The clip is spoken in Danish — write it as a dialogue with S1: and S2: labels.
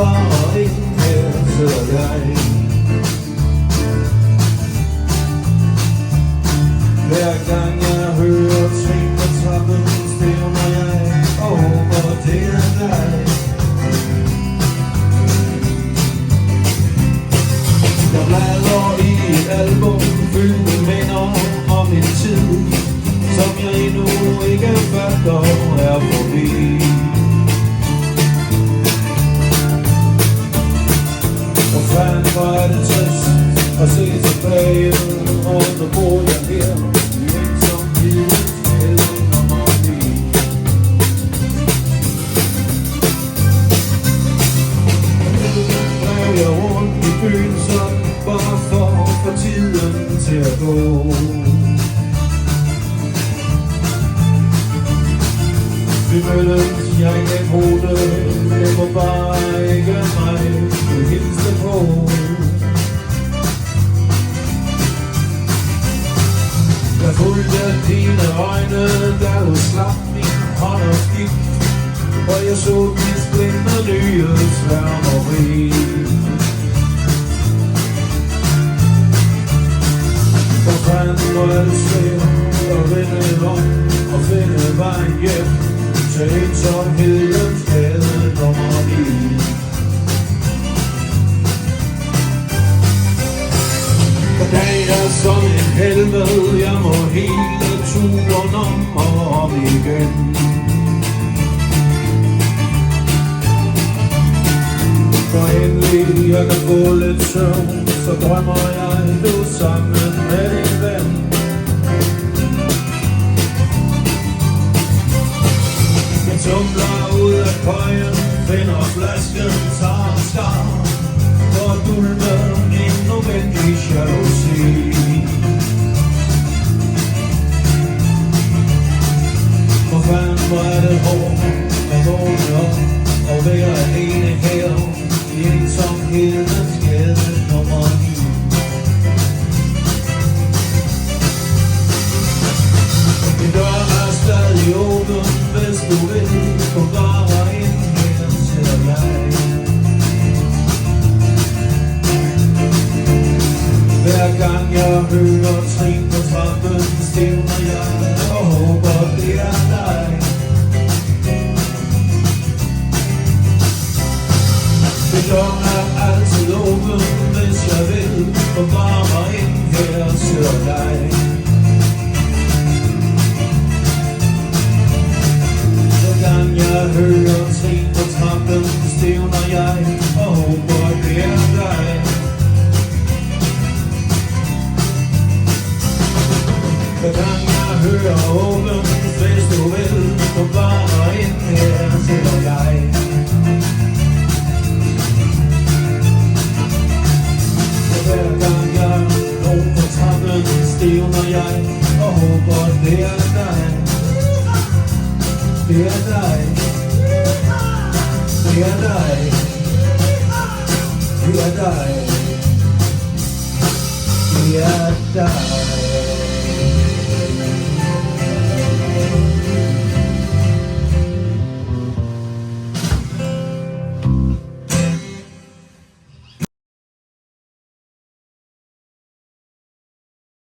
S1: bare ind her sidder jeg. Hver gang jeg hører trin på trappen, stævner jeg og håber det er dig. Jeg bladrer i et album fyldt med minder om en tid, som jeg endnu ikke fatter er forbi. Hvor fanden hvor er det trist at se tilbage, og nu bor jeg her i ensomhedens mellemharmoni. Nu drev jeg rundt i byen sådan, bare for at få tiden til at gå. Vi mødtes, jeg gav hovedet, det var bare ikke mig, du hilste på. Jeg fulgte dine øjne, da du slap min hånd og gik, og jeg så mit splintede nye sværmeri. Hvor fanden hvor er det svært at vende om og finde vejen hjem til ensomhedens gade nummer 9. For dag er som en helvede, jeg må hele turen om og om igen. For endelig jeg kan få lidt søvn, så drømmer jeg du sammen med din ven. Jeg tumler ud af køjen, finder flasken, tager en skar for at dulme en nødvendig jalousi. For fanden hvor er det hårdt at vågne op og være alene her i ensomhedens gade nummer 9. Min dør er stadig åben, hvis du vil, kom bare ind her, siger jeg. Hver gang jeg hører trin på trappen, stævner jeg og håber det er dig. Min dør er altid åben, hvis jeg vil, kom bare ind her, siger jeg. Jeg hører trin på trappen, stævner jeg og håber det er dig. Hver gang jeg hører åben, hvis du vil, kom bare ind her, siger jeg. Hver gang jeg når på trappen, stævner jeg og håber det er dig. Det er dig. Det er dig. Det er dig. Det er dig.